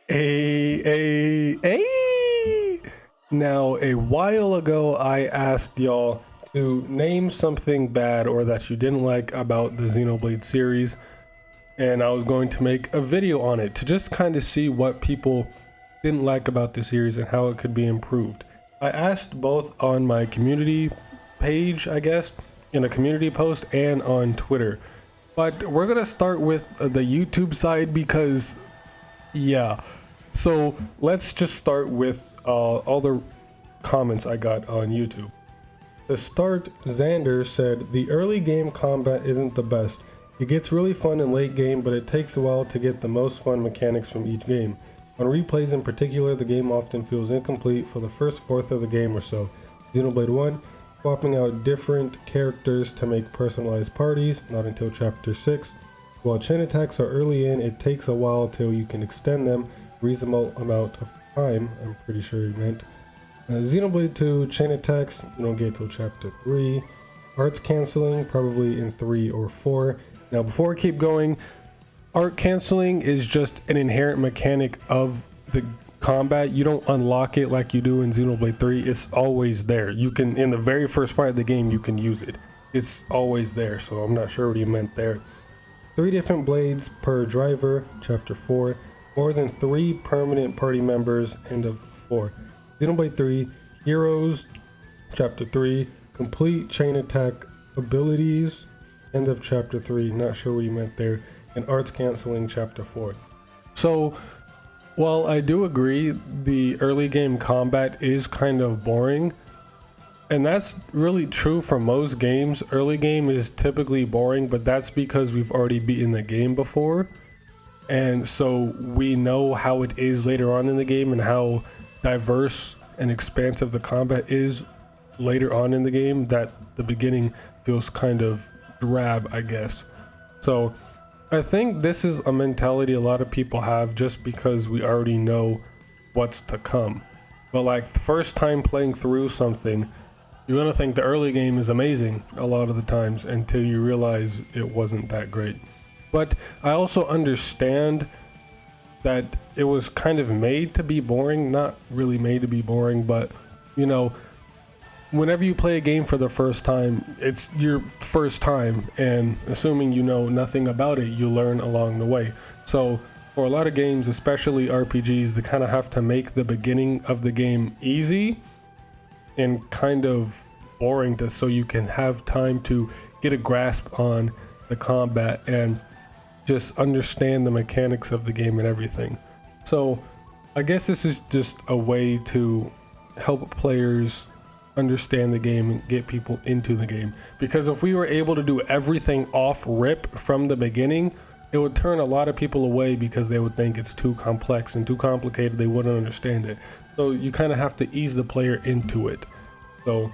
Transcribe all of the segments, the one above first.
Hey. Now, a while ago, I asked y'all to name something bad or that you didn't like about the Xenoblade series, and I was going to make a video on it to just kind of see what people didn't like about the series and how it could be improved. I asked both on my community page, I guess, in a community post, and on Twitter. But we're gonna start with the YouTube side because, yeah. So let's just start with all the comments I got on YouTube. To start, Xander said, the early game combat isn't the best. It gets really fun in late game, but it takes a while to get the most fun mechanics from each game. On replays in particular, the game often feels incomplete for the first fourth of the game or so. Xenoblade 1, swapping out different characters to make personalized parties, not until chapter 6. While chain attacks are early in, it takes a while till you can extend them reasonable amount of time, I'm pretty sure he meant. Xenoblade 2 chain attacks, you don't get till chapter 3. Arts canceling, probably in 3 or 4. Now before I keep going, art canceling is just an inherent mechanic of the combat. You don't unlock it like you do in Xenoblade 3. It's always there. You can, in the very first fight of the game, you can use it. It's always there, so I'm not sure what he meant there. 3 different blades per driver, chapter 4. More than 3 permanent party members, end of 4. Xenoblade 3, heroes, chapter 3. Complete chain attack abilities, end of chapter 3. Not sure what he meant there. And arts canceling, chapter 4. So, while I do agree the early game combat is kind of boring, and that's really true for most games. Early game is typically boring, but that's because we've already beaten the game before. And so we know how it is later on in the game and how diverse and expansive the combat is later on in the game, that the beginning feels kind of drab, I guess. So I think this is a mentality a lot of people have just because we already know what's to come. But like the first time playing through something, you're gonna think the early game is amazing a lot of the times until you realize it wasn't that great. But I also understand that it was kind of made to be boring, not really made to be boring, but you know, whenever you play a game for the first time, it's your first time, and assuming you know nothing about it, you learn along the way. So for a lot of games, especially RPGs, they kind of have to make the beginning of the game easy and kind of boring so you can have time to get a grasp on the combat and just understand the mechanics of the game and everything. So I guess this is just a way to help players understand the game and get people into the game, because if we were able to do everything off rip from the beginning, it would turn a lot of people away because they would think it's too complex and too complicated. They wouldn't understand it. So you kind of have to ease the player into it. So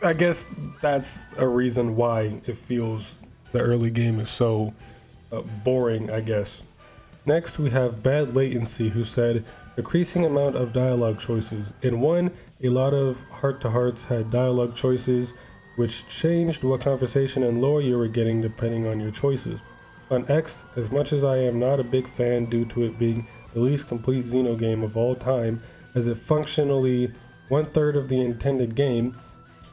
I guess that's a reason why it feels the early game is so boring, I guess. Next we have Bad Latency, who said, decreasing amount of dialogue choices. In 1, a lot of heart-to-hearts had dialogue choices which changed what conversation and lore you were getting depending on your choices. On X, as much as I am not a big fan due to it being the least complete Xeno game of all time, as it functionally 1/3 of the intended game,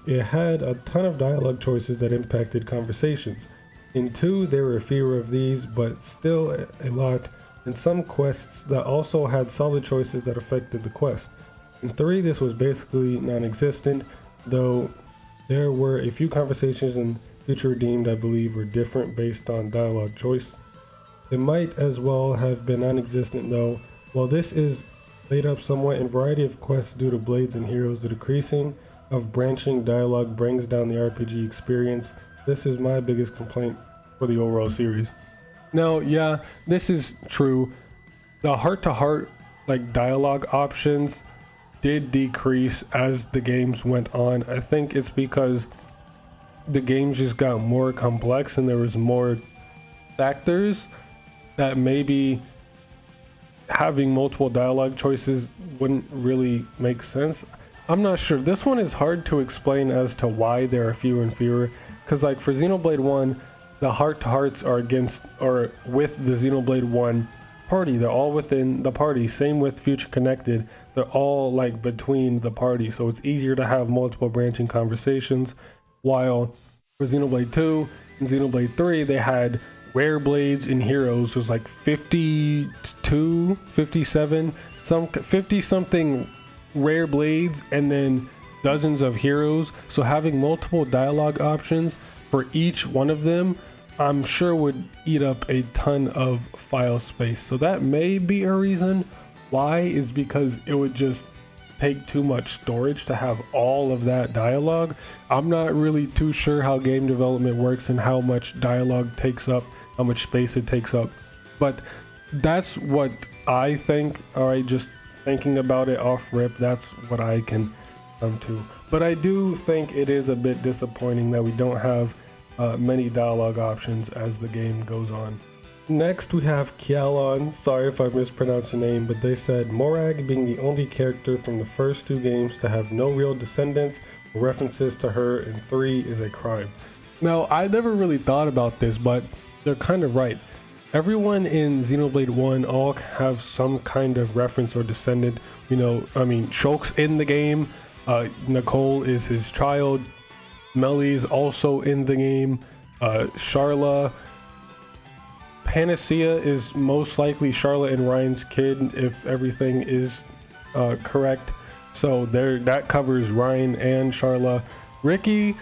it had a ton of dialogue choices that impacted conversations. In 2, there were fewer of these, but still a lot, and some quests that also had solid choices that affected the quest. In 3, this was basically non-existent, though there were a few conversations in Future Redeemed I believe were different based on dialogue choice. It might as well have been non-existent though. While this is laid up somewhat in variety of quests due to blades and heroes, the decreasing of branching dialogue brings down the RPG experience. This is my biggest complaint for the overall series. Now, yeah, this is true. The heart-to-heart like dialogue options did decrease as the games went on. I think it's because the games just got more complex and there was more factors that maybe having multiple dialogue choices wouldn't really make sense. I'm not sure. This one is hard to explain as to why there are fewer and fewer, because like for Xenoblade 1, the heart-to-hearts are against or with the Xenoblade 1 party. They're all within the party. Same with Future Connected. They're all like between the party. So it's easier to have multiple branching conversations. While for Xenoblade 2 and Xenoblade 3, they had rare blades and heroes. There's like 52, 57, 50 something rare blades and then dozens of heroes. So having multiple dialogue options for each one of them, I'm sure would eat up a ton of file space. So that may be a reason why, is because it would just take too much storage to have all of that dialogue. I'm not really too sure how game development works and how much dialogue takes up, how much space it takes up, but that's what I think. All right, just thinking about it off rip, that's what I can come to. But I do think it is a bit disappointing that we don't have many dialogue options as the game goes on. Next we have Kialon. Sorry if I mispronounced your name, but they said Morag being the only character from the first 2 games to have no real descendants or references to her in 3 is a crime. Now, I never really thought about this, but they're kind of right. Everyone in Xenoblade 1 all have some kind of reference or descendant. You know, I mean, Shulk's in the game, Nicole is his child, Mellie's also in the game, Sharla, Panacea is most likely Charlotte and Ryan's kid if everything is correct. So there, that covers Ryan and Sharla. Ricky,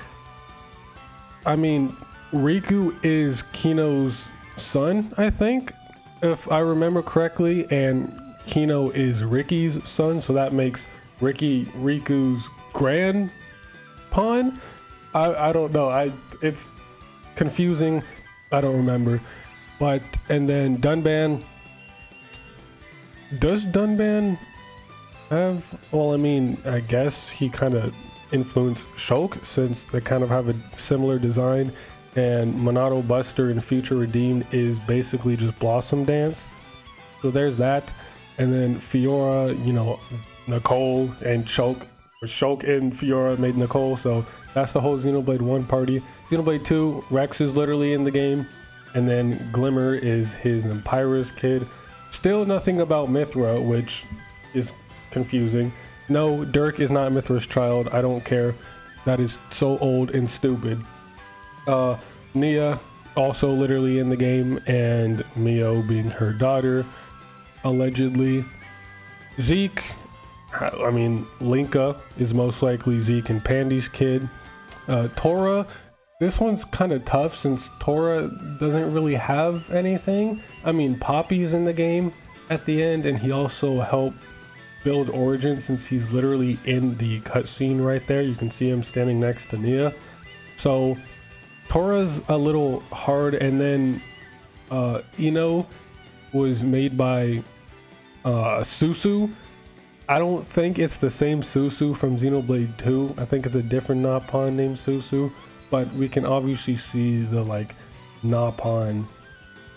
I mean, Riku is Kino's son, I think, if I remember correctly, and Kino is Ricky's son, so that makes Ricky Riku's grandpawn. I don't know. It's confusing. I don't remember. But, and then Dunban. Does Dunban have, well, I mean, I guess he kind of influenced Shulk since they kind of have a similar design, and Monado Buster in Future Redeemed is basically just Blossom Dance. So there's that. And then Fiora, you know, Nicole and Shulk, or Shulk and Fiora made Nicole, so that's the whole Xenoblade 1 party. Xenoblade 2, Rex is literally in the game, and then Glimmer is his Empyra's kid. Still nothing about Mithra, which is confusing. No, Dirk is not Mithra's child. I don't care. That is so old and stupid. Nia also literally in the game, and Mio being her daughter, allegedly. Zeke, I mean, Linka is most likely Zeke and Pandy's kid. Tora, this one's kind of tough since Tora doesn't really have anything. I mean, Poppy's in the game at the end, and he also helped build Origin since he's literally in the cutscene right there. You can see him standing next to Nia. So Tora's a little hard, and then Ino was made by Susu. I don't think it's the same Susu from Xenoblade 2. I think it's a different Napon named Susu, but we can obviously see the like Napon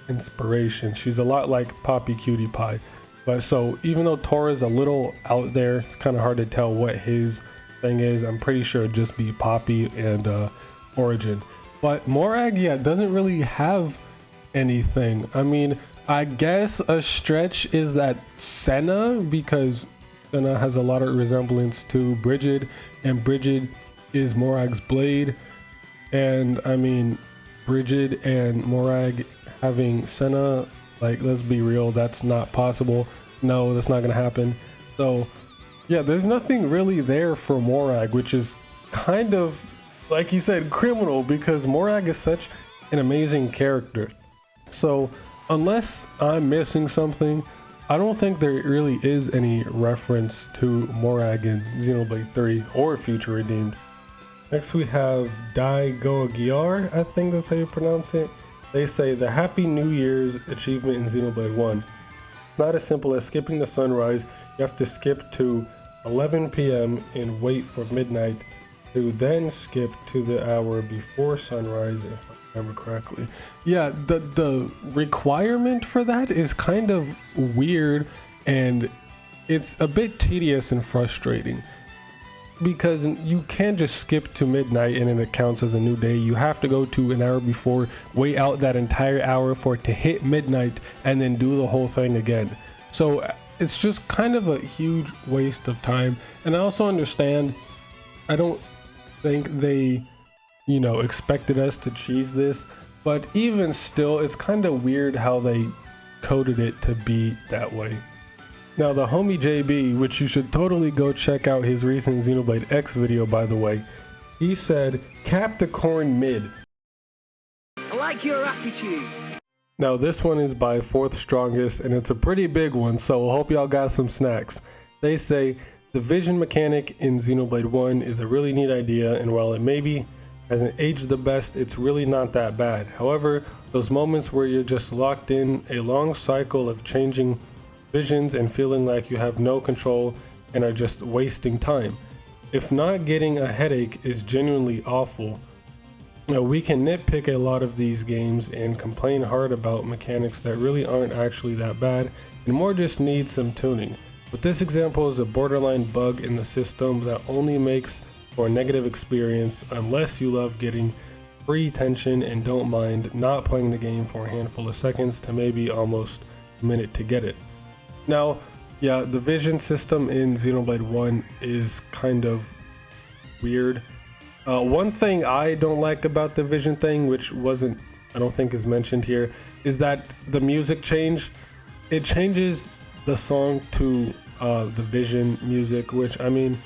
inspiration. She's a lot like Poppy Cutie Pie. But so even though Tora's a little out there, it's kind of hard to tell what his thing is. I'm pretty sure it'd just be Poppy and Origin. But Morag, yeah, doesn't really have anything. I mean, I guess a stretch is that Senna, because Senna has a lot of resemblance to Brigid, and Brigid is Morag's blade. And I mean, Brigid and Morag having Senna, like, let's be real, that's not possible. No, that's not gonna happen. So yeah, there's nothing really there for Morag, which is kind of, like he said, criminal, because Morag is such an amazing character. So unless I'm missing something, I don't think there really is any reference to Morag in Xenoblade 3 or Future Redeemed. Next we have Dai Goagiar, I think that's how you pronounce it. They say the Happy New Year's achievement in Xenoblade 1. Not as simple as skipping the sunrise. You have to skip to 11 p.m. and wait for midnight to then skip to the hour before sunrise, if I remember correctly. Yeah, the requirement for that is kind of weird, and it's a bit tedious and frustrating. because you can't just skip to midnight and then it counts as a new day. You have to go to an hour before, wait out that entire hour for it to hit midnight, and then do the whole thing again. So it's just kind of a huge waste of time. And I also understand, I don't think they, you know, expected us to cheese this, but even still, it's kind of weird how they coded it to be that way. Now the homie JB, which you should totally go check out his recent Xenoblade X video, by the way, he said, Capricorn mid. I like your attitude. Now this one is by Fourth Strongest, and it's a pretty big one, so I hope y'all got some snacks. They say, the vision mechanic in Xenoblade 1 is a really neat idea, and while it maybe hasn't aged the best, it's really not that bad. However, those moments where you're just locked in a long cycle of changing visions and feeling like you have no control and are just wasting time. If not getting a headache is genuinely awful. Now, we can nitpick a lot of these games and complain hard about mechanics that really aren't actually that bad and more just need some tuning. But this example is a borderline bug in the system that only makes for a negative experience unless you love getting free tension and don't mind not playing the game for a handful of seconds to maybe almost a minute to get it. Now, yeah, the vision system in Xenoblade 1 is kind of weird. One thing I don't like about the vision thing, which I don't think is mentioned here, is that the music change, it changes the song to the vision music, which, I mean,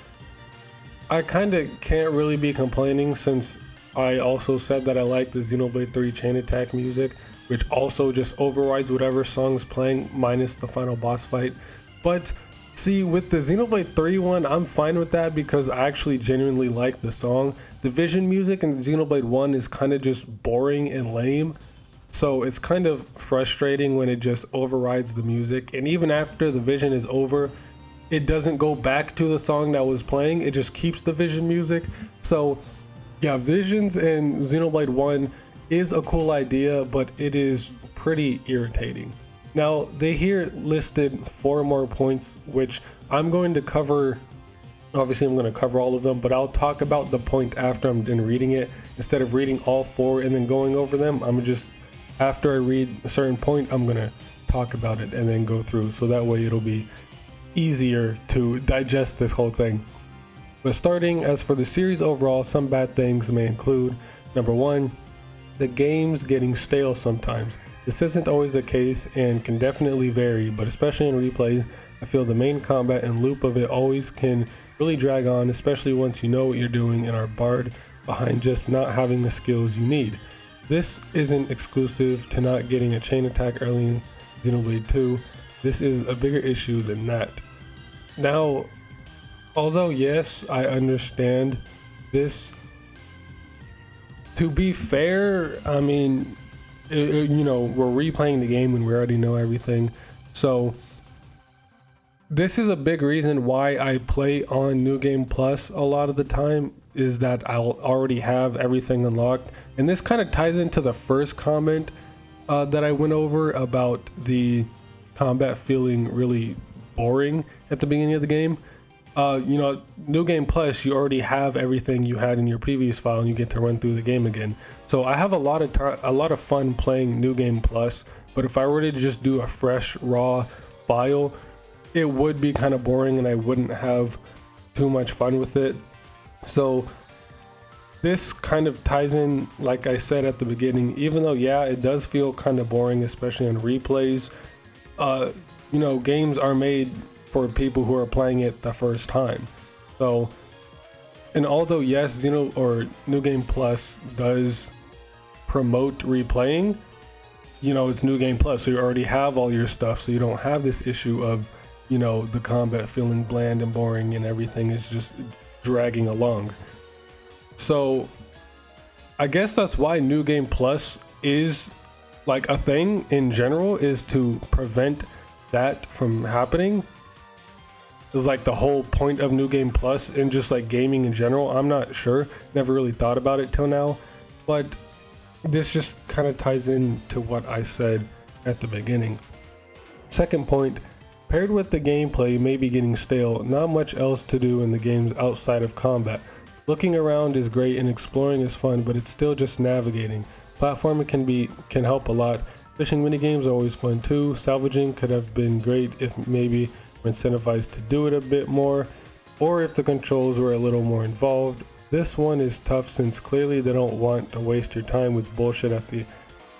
I kind of can't really be complaining since I also said that I like the Xenoblade 3 chain attack music, which also just overrides whatever song's playing minus the final boss fight. But see, with the Xenoblade 3 one, I'm fine with that because I actually genuinely like the song. The vision music in Xenoblade 1 is kind of just boring and lame, so it's kind of frustrating when it just overrides the music. And even after the vision is over, it doesn't go back to the song that was playing, it just keeps the vision music. So yeah, visions in Xenoblade 1 is a cool idea, but it is pretty irritating. Now, they here listed 4 more points, which I'm going to cover. Obviously, I'm going to cover all of them, but I'll talk about the point after I'm done reading it. Instead of reading all 4 and then going over them, I'm just, after I read a certain point, I'm going to talk about it and then go through. So that way it'll be easier to digest this whole thing. But starting, as for the series overall, some bad things may include, number 1, the game's getting stale sometimes. This isn't always the case and can definitely vary, but especially in replays, I feel the main combat and loop of it always can really drag on, especially once you know what you're doing and are barred behind just not having the skills you need. This isn't exclusive to not getting a chain attack early in Xenoblade 2. This is a bigger issue than that. Now, although yes, I understand this, to be fair, I mean, you know, we're replaying the game and we already know everything. So this is a big reason why I play on New Game Plus a lot of the time, is that I'll already have everything unlocked. And this kind of ties into the first comment that I went over about the combat feeling really boring at the beginning of the game. You know, New Game Plus, you already have everything you had in your previous file and you get to run through the game again. So I have a lot of fun playing New Game Plus, but if I were to just do a fresh raw file, it would be kind of boring and I wouldn't have too much fun with it. So this kind of ties in, like I said at the beginning, even though yeah, it does feel kind of boring, especially in replays. You know, games are made for people who are playing it the first time. So, and although yes, New Game Plus does promote replaying, you know, it's New Game Plus, so you already have all your stuff, so you don't have this issue of, you know, the combat feeling bland and boring and everything is just dragging along. So I guess that's why New Game Plus is like a thing in general, is to prevent that from happening. Is like the whole point of New Game Plus and just like gaming in general. I'm not sure, never really thought about it till now, but this just kind of ties into what I said at the beginning. Second point, Paired with the gameplay maybe getting stale, not much else to do in the games outside of combat. Looking around is great and exploring is fun, but it's still just navigating. Platforming can help a lot. Fishing minigames are always fun too. Salvaging could have been great if maybe were incentivized to do it a bit more, or if the controls were a little more involved. This one is tough since clearly they don't want to waste your time with bullshit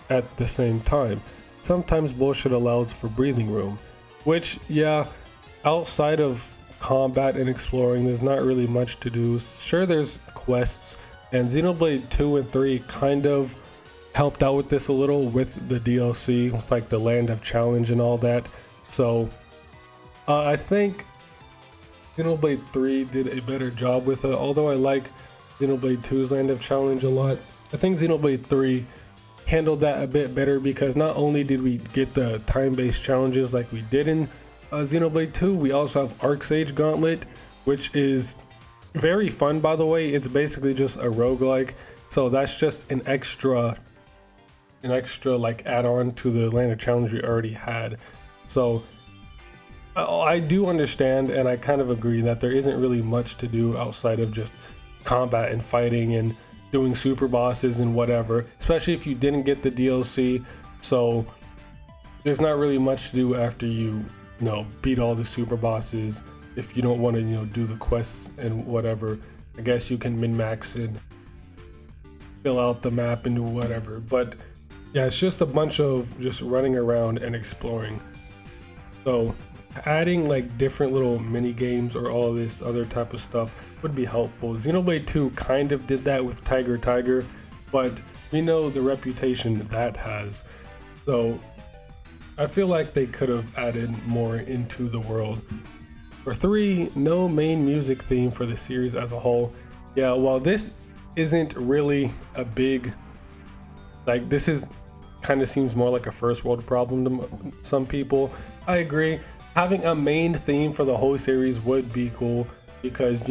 at the same time. Sometimes bullshit allows for breathing room, which, yeah, outside of combat and exploring, there's not really much to do. Sure, there's quests, and Xenoblade 2 and 3 kind of helped out with this a little with the DLC, with like the Land of Challenge and all that. So I think Xenoblade 3 did a better job with it, although I like Xenoblade 2's Land of Challenge a lot. I think Xenoblade 3 handled that a bit better because not only did we get the time-based challenges like we did in Xenoblade 2, we also have Arc Sage Gauntlet, which is very fun, by the way. It's basically just a roguelike, so that's just an extra like add-on to the Land of Challenge we already had. So I do understand, and I kind of agree that there isn't really much to do outside of just combat and fighting and doing super bosses and whatever, especially if you didn't get the DLC. So there's not really much to do after you beat all the super bosses. If you don't want to do the quests and whatever, I guess you can min-max and fill out the map and do whatever. But yeah, it's just a bunch of just running around and exploring. So adding like different little mini games or all this other type of stuff would be helpful. Xenoblade 2 kind of did that with Tiger, but we know the reputation that has. So I feel like they could have added more into the world. For 3, no main music theme for the series as a whole. Yeah, while this isn't really a big, like, this is kind of seems more like a first world problem to some people. I agree. Having a main theme for the whole series would be cool because,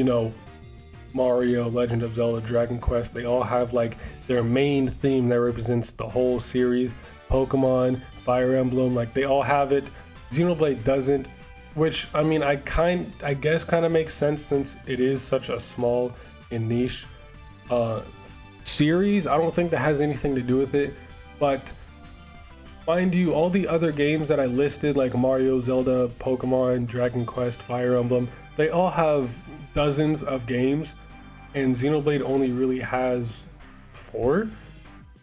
Mario, Legend of Zelda, Dragon Quest, they all have like their main theme that represents the whole series. Pokemon, Fire Emblem, like they all have it. Xenoblade doesn't, which I mean, I guess kind of makes sense since it is such a small and niche series. I don't think that has anything to do with it, but mind you, all the other games that I listed, like Mario, Zelda, Pokemon, Dragon Quest, Fire Emblem, they all have dozens of games, and Xenoblade only really has 4.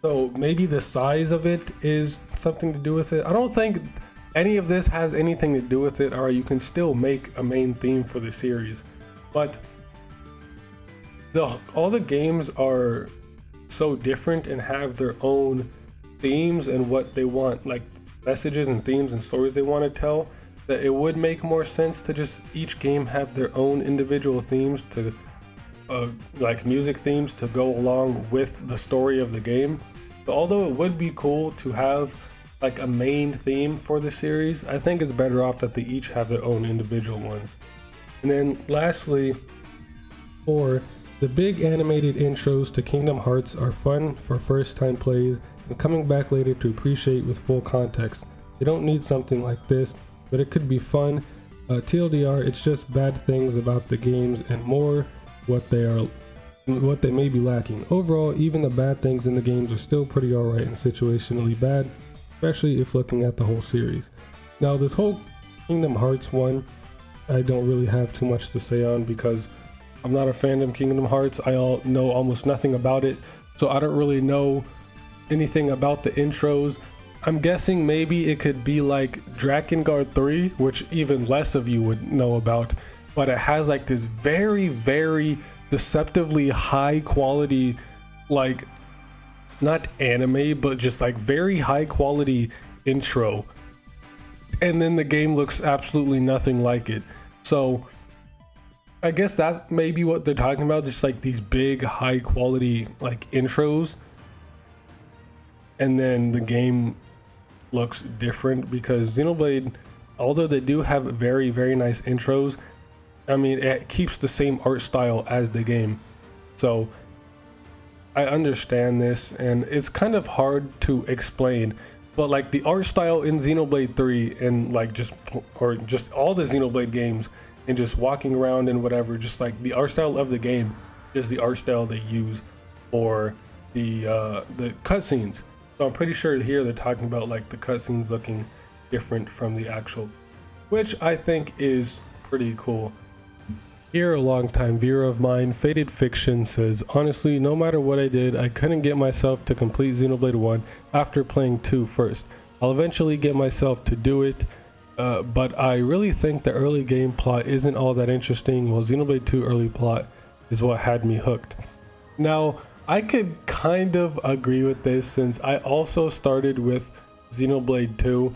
So maybe the size of it is something to do with it. I don't think any of this has anything to do with it. Or you can still make a main theme for the series, but all the games are so different and have their own themes and what they want, like messages and themes and stories they want to tell, that it would make more sense to just each game have their own individual themes to like music themes to go along with the story of the game. But although it would be cool to have like a main theme for the series, I think it's better off that they each have their own individual ones. And then lastly, 4, the big animated intros to Kingdom Hearts are fun for first time plays and coming back later to appreciate with full context. They don't need something like this, but it could be fun. TLDR, it's just bad things about the games and more what they may be lacking. Overall, even the bad things in the games are still pretty alright and situationally bad, especially if looking at the whole series. Now this whole Kingdom Hearts one, I don't really have too much to say on because I'm not a fan of Kingdom Hearts. I know almost nothing about it, so I don't really know anything about the intros. I'm guessing maybe it could be like Drakengard 3, which even less of you would know about, but it has like this very, very deceptively high quality, like not anime, but just like very high quality intro. And then the game looks absolutely nothing like it. So I guess that may be what they're talking about, just like these big high quality like intros. And then the game looks different because Xenoblade, although they do have very, very nice intros, I mean, it keeps the same art style as the game. So I understand this, and it's kind of hard to explain, but like the art style in Xenoblade 3 and like just all the Xenoblade games and just walking around and whatever, just like the art style of the game is the art style they use for the cutscenes. So I'm pretty sure here they're talking about like the cutscenes looking different from the actual, which I think is pretty cool. Here, a longtime viewer of mine, Faded Fiction, says, honestly, no matter what I did, I couldn't get myself to complete Xenoblade 1 after playing 2 first. I'll eventually get myself to do it, but I really think the early game plot isn't all that interesting, while Xenoblade 2 early plot is what had me hooked. Now, I could kind of agree with this since I also started with Xenoblade 2.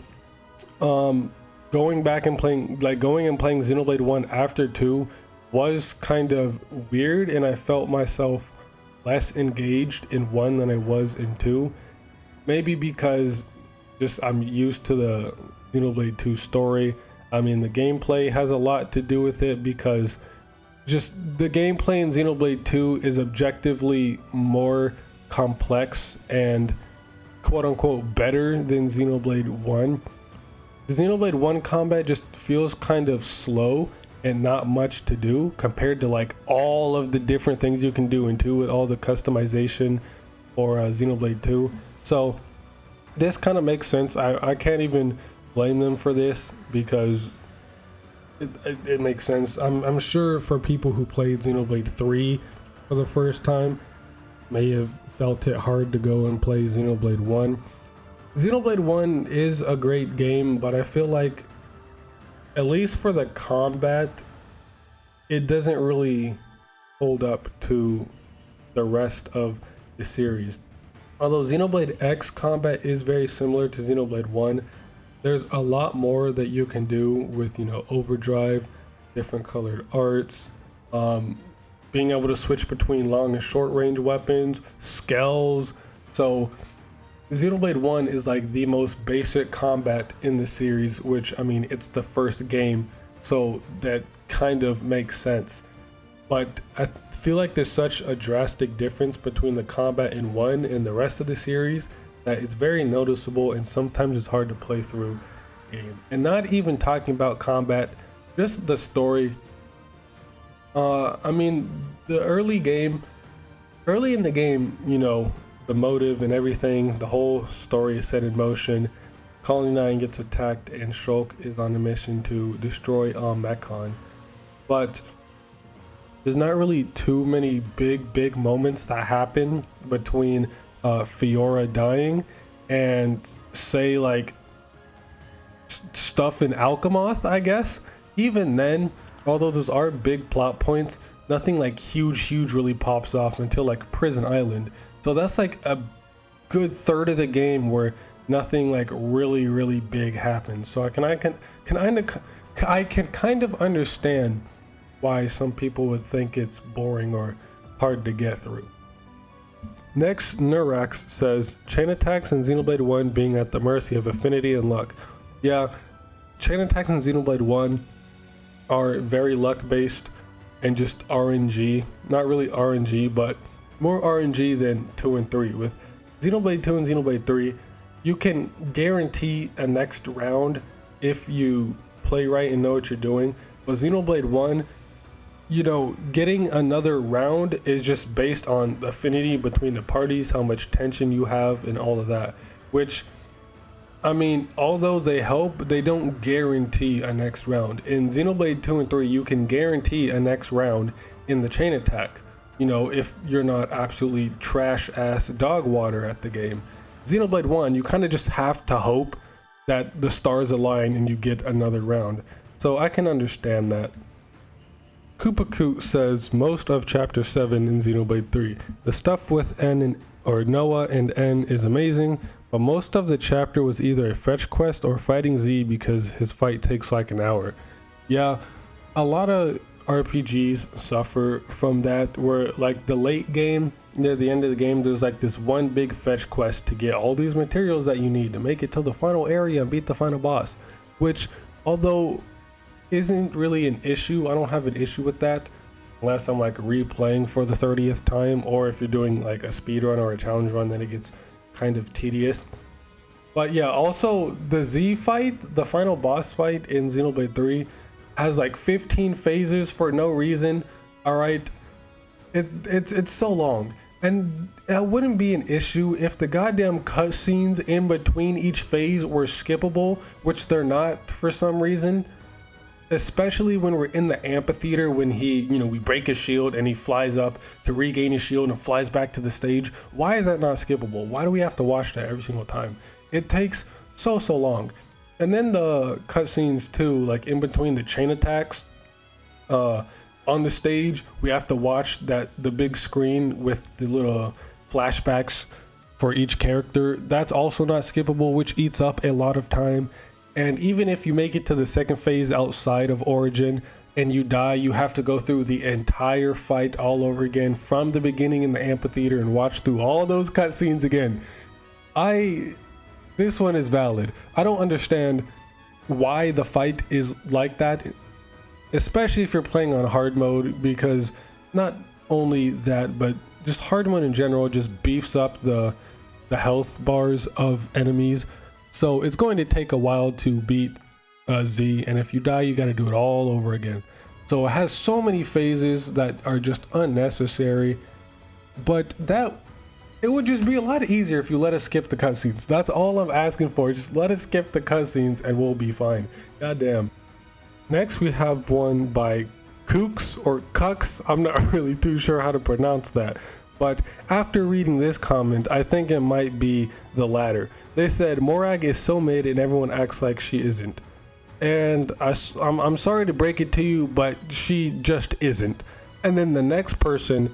Going back and playing Xenoblade 1 after 2 was kind of weird, and I felt myself less engaged in 1 than I was in 2. Maybe because just I'm used to the Xenoblade 2 story. I mean, the gameplay has a lot to do with it because just the gameplay in Xenoblade 2 is objectively more complex and quote-unquote better than Xenoblade 1. The Xenoblade 1 combat just feels kind of slow and not much to do compared to like all of the different things you can do in 2 with all the customization for Xenoblade 2. So this kind of makes sense. I can't even blame them for this because it makes sense. I'm sure for people who played Xenoblade 3 for the first time may have felt it hard to go and play Xenoblade 1. Xenoblade 1 is a great game, but I feel like at least for the combat, it doesn't really hold up to the rest of the series. Although Xenoblade X combat is very similar to Xenoblade 1, there's a lot more that you can do with, overdrive, different colored arts, being able to switch between long and short range weapons, skells. So Xenoblade 1 is like the most basic combat in the series, which, I mean, it's the first game, so that kind of makes sense. But I feel like there's such a drastic difference between the combat in 1 and the rest of the series that it's very noticeable, and sometimes it's hard to play through the game. And not even talking about combat, just the story. I mean, early in the game, the motive and everything, the whole story is set in motion. Colony 9 gets attacked and Shulk is on a mission to destroy Mechon. But there's not really too many big moments that happen between Fiora dying and say like stuff in Alchemoth, I guess. Even then, although those are big plot points, nothing like huge really pops off until like Prison Island. So that's like a good third of the game where nothing like really big happens. So I can kind of understand why some people would think it's boring or hard to get through. Next, Nurax says, chain attacks in Xenoblade 1 being at the mercy of affinity and luck. Yeah, chain attacks in Xenoblade 1 are very luck based and just RNG. Not really RNG, but more RNG than 2 and 3. With Xenoblade 2 and Xenoblade 3, you can guarantee a next round if you play right and know what you're doing. But Xenoblade 1, getting another round is just based on the affinity between the parties, how much tension you have, and all of that. Which, I mean, although they help, they don't guarantee a next round. In Xenoblade 2 and 3, you can guarantee a next round in the chain attack. If you're not absolutely trash ass dog water at the game. Xenoblade 1, you kind of just have to hope that the stars align and you get another round. So I can understand that. Koopakoot says most of chapter 7 in Xenoblade 3. The stuff with Noah and N is amazing, but most of the chapter was either a fetch quest or fighting Z because his fight takes like an hour. Yeah, a lot of RPGs suffer from that, where like the late game, near the end of the game, there's like this one big fetch quest to get all these materials that you need to make it to the final area and beat the final boss, which, although isn't really an issue, I don't have an issue with that unless I'm like replaying for the 30th time, or if you're doing like a speed run or a challenge run, then it gets kind of tedious. But yeah, also the Z fight, the final boss fight in Xenoblade 3 has like 15 phases for no reason. All right, it's so long, and it wouldn't be an issue if the goddamn cutscenes in between each phase were skippable, which they're not for some reason. Especially when we're in the amphitheater, when we break his shield and he flies up to regain his shield and flies back to the stage. Why is that not skippable? Why do we have to watch that every single time? It takes so long. And then the cutscenes too, like in between the chain attacks, on the stage, we have to watch the big screen with the little flashbacks for each character. That's also not skippable, which eats up a lot of time. And even if you make it to the second phase outside of Origin and you die, you have to go through the entire fight all over again from the beginning in the amphitheater and watch through all those cutscenes again. This one is valid. I don't understand why the fight is like that, especially if you're playing on hard mode, because not only that, but just hard mode in general just beefs up the health bars of enemies. So it's going to take a while to beat Z, and if you die, you got to do it all over again. So it has so many phases that are just unnecessary, but it would just be a lot easier if you let us skip the cutscenes. That's all I'm asking for. Just let us skip the cutscenes and we'll be fine. Goddamn. Next, we have one by Kooks or Cucks. I'm not really too sure how to pronounce that. But after reading this comment, I think it might be the latter. They said, Morag is so mid and everyone acts like she isn't. And I'm sorry to break it to you, but she just isn't. And then the next person,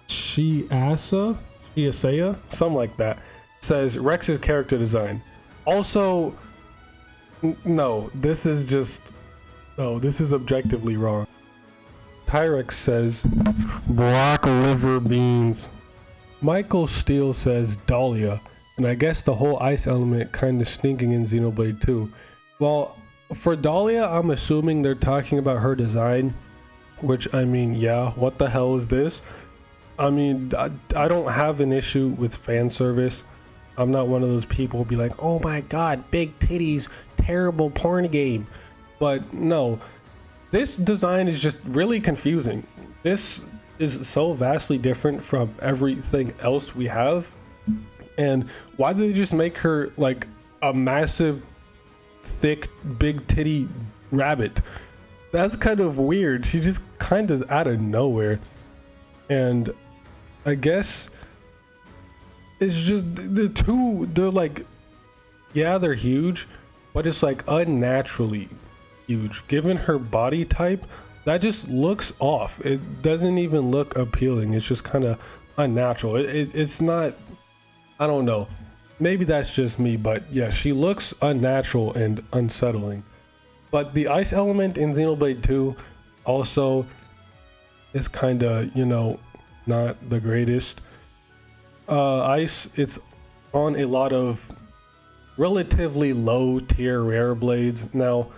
Shiasaya, something like that, says Rex's character design. Also, no, this is objectively wrong. Tyrex says black liver beans. Michael Steele says Dahlia, and I guess the whole ice element kind of stinking in Xenoblade 2. Well, for Dahlia, I'm assuming they're talking about her design, which, I mean, yeah, what the hell is this? I mean, I don't have an issue with fan service. I'm not one of those people who be like, oh my god, big titties, terrible porn game. But no, this design is just really confusing. This is so vastly different from everything else we have. And why did they just make her like a massive, thick, big titty rabbit? That's kind of weird. She just kind of out of nowhere. And I guess it's just they're like, yeah, they're huge, but it's like unnaturally huge. Given her body type, that just looks off. It doesn't even look appealing. It's just kind of unnatural. It's not, I don't know. Maybe that's just me, but yeah, she looks unnatural and unsettling. But the ice element in Xenoblade 2 also is kind of, not the greatest. Ice, it's on a lot of relatively low tier rare blades. Now,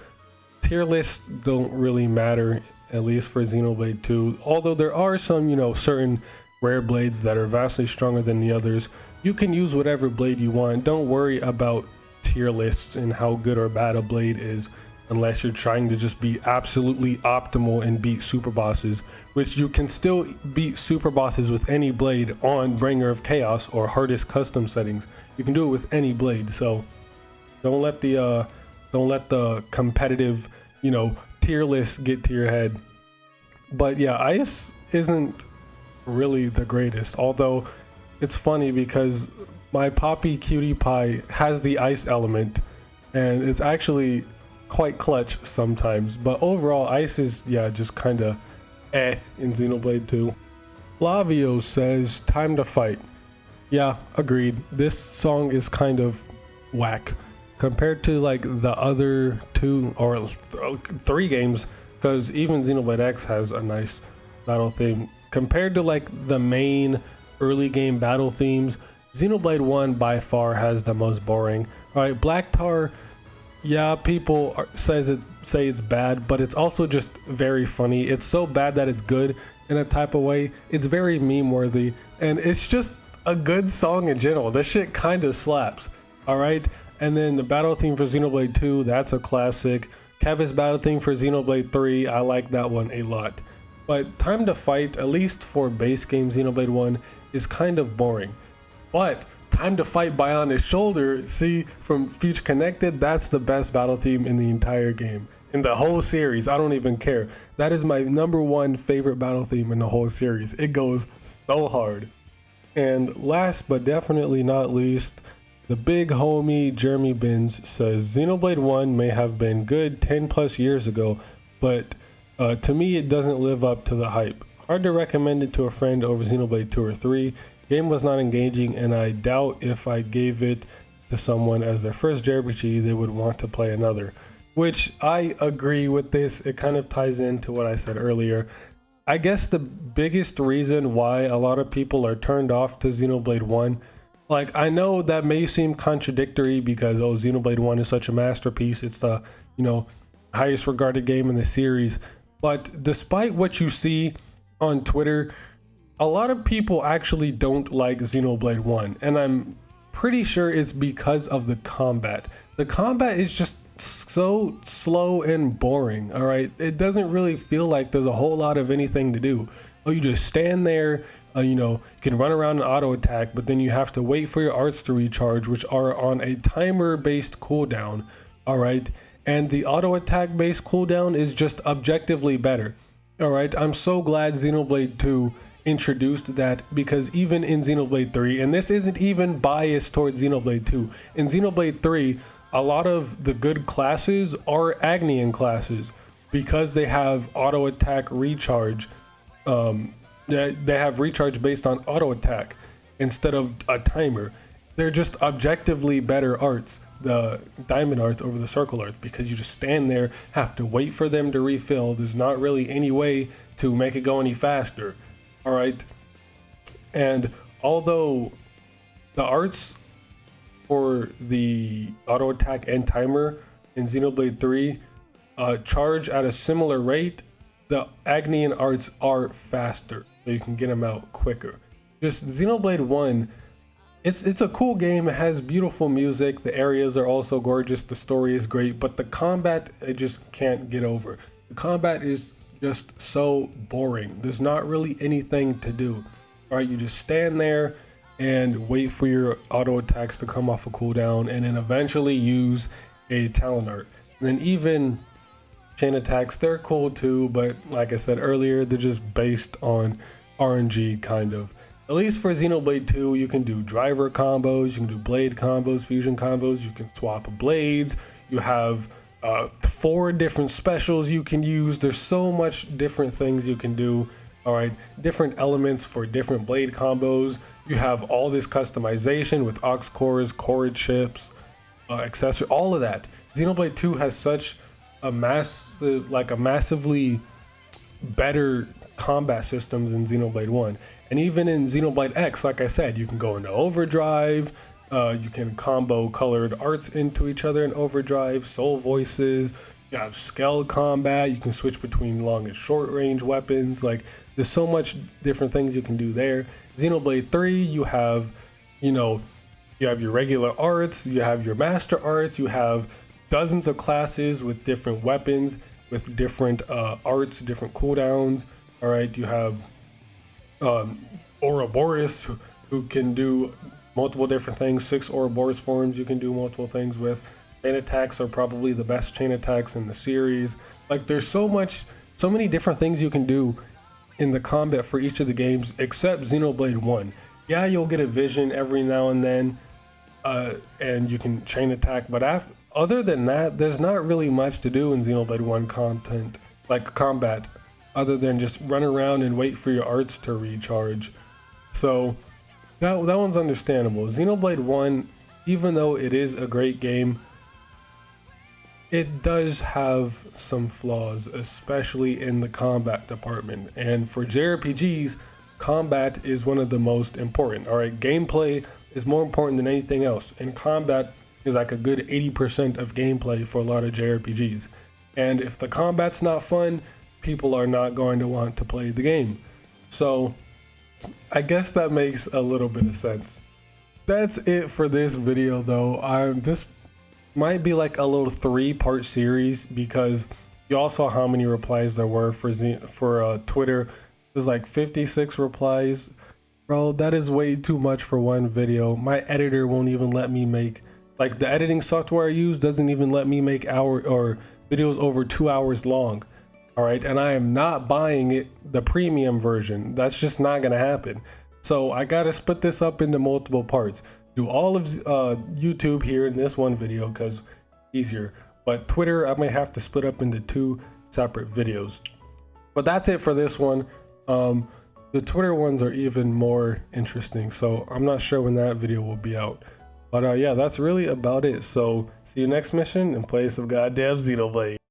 tier lists don't really matter, at least for Xenoblade 2. Although there are some, certain rare blades that are vastly stronger than the others. You can use whatever blade you want. Don't worry about tier lists and how good or bad a blade is, unless you're trying to just be absolutely optimal and beat super bosses, which you can still beat super bosses with any blade on Bringer of Chaos or hardest custom settings. You can do it with any blade, so don't let the competitive, tier list get to your head. But yeah, ice isn't really the greatest, although it's funny because my Poppy Cutie Pie has the ice element and it's actually quite clutch sometimes, but overall ice is just kind of in Xenoblade 2. Flavio says time to fight. Yeah, agreed. This song is kind of whack compared to like the other 2 or 3 games, because even Xenoblade X has a nice battle theme. Compared to like the main early game battle themes, Xenoblade 1 by far has the most boring. Alright, Black Tar, yeah, people say it's bad, but it's also just very funny. It's so bad that it's good in a type of way. It's very meme worthy, and it's just a good song in general. This shit kind of slaps. All right, and then the battle theme for Xenoblade 2, that's a classic. Kevin's battle theme for Xenoblade 3, I like that one a lot. But Time to Fight, at least for base game Xenoblade 1, is kind of boring. But Time to Fight Bionic's Shoulder, see, from Future Connected, that's the best battle theme in the entire game. In the whole series, I don't even care. That is my #1 favorite battle theme in the whole series. It goes so hard. And last but definitely not least, the big homie Jeremy Bins says Xenoblade 1 may have been good 10 plus years ago, but to me it doesn't live up to the hype. Hard to recommend it to a friend over Xenoblade 2 or 3. Game was not engaging, and I doubt if I gave it to someone as their first JRPG they would want to play another. Which I agree with this. It kind of ties into what I said earlier. I guess the biggest reason why a lot of people are turned off to Xenoblade 1, like, I know that may seem contradictory because, oh, Xenoblade 1 is such a masterpiece. It's the, highest regarded game in the series. But despite what you see on Twitter, a lot of people actually don't like Xenoblade 1. And I'm pretty sure it's because of the combat. The combat is just so slow and boring, all right? It doesn't really feel like there's a whole lot of anything to do. Oh, you just stand there, you can run around and auto attack, but then you have to wait for your arts to recharge, which are on a timer based cooldown, all right? And the auto attack based cooldown is just objectively better, all right? I'm so glad Xenoblade 2 introduced that, because even in Xenoblade 3, and this isn't even biased towards Xenoblade 2, in Xenoblade 3, a lot of the good classes are Agnian classes because they have auto attack recharge. They have recharge based on auto attack instead of a timer. They're just objectively better arts, the diamond arts over the circle arts, because you just stand there, have to wait for them to refill. There's not really any way to make it go any faster. All right. And although the arts for the auto attack and timer in Xenoblade 3 charge at a similar rate, the Agnian arts are faster, so you can get them out quicker. Just Xenoblade 1, it's a cool game. It has beautiful music. The areas are also gorgeous. The story is great, but the combat, I just can't get over. The combat is just so boring. There's not really anything to do. All right, you just stand there and wait for your auto attacks to come off a cooldown, and then eventually use a talent art. And then even chain attacks, they're cool too, but like I said earlier, they're just based on RNG kind of. At least for Xenoblade 2, you can do driver combos, you can do blade combos, fusion combos, you can swap blades, you have 4 different specials you can use. There's so much different things you can do. All right, different elements for different blade combos. You have all this customization with aux cores, core chips, accessory, all of that. Xenoblade 2 has such a massively better combat systems than Xenoblade 1. And even in Xenoblade X, like I said, you can go into overdrive, you can combo colored arts into each other in overdrive, soul voices, you have scale combat, you can switch between long and short range weapons. Like, there's so much different things you can do there. Xenoblade 3, you have your regular arts, you have your master arts, you have dozens of classes with different weapons, with different arts, different cooldowns. All right, you have Ouroboros, who can do multiple different things. 6 Ouroboros forms you can do multiple things with. Chain attacks are probably the best chain attacks in the series. Like, there's so many different things you can do in the combat for each of the games, except Xenoblade 1. Yeah, you'll get a vision every now and then, and you can chain attack, but other than that, there's not really much to do in Xenoblade 1 content, like combat, other than just run around and wait for your arts to recharge. So that one's understandable. Xenoblade 1, even though it is a great game, it does have some flaws, especially in the combat department. And for JRPGs, combat is one of the most important. All right, gameplay is more important than anything else, and combat is like a good 80% of gameplay for a lot of JRPGs. And if the combat's not fun, people are not going to want to play the game. So I guess that makes a little bit of sense. that's it for this video though. This might be like a little 3-part series because y'all saw how many replies there were for Twitter. There's like 56 replies. Bro, that is way too much for one video. My editor won't even let me make, like, the editing software I use doesn't even let me make videos over 2 hours long. All right, and I am not buying the premium version. That's just not gonna happen. So I gotta split this up into multiple parts. Do all of YouTube here in this one video because easier. But Twitter, I might have to split up into 2 separate videos. But that's it for this one. The Twitter ones are even more interesting, so I'm not sure when that video will be out. But yeah, that's really about it. So see you next mission in place of goddamn Xenoblade.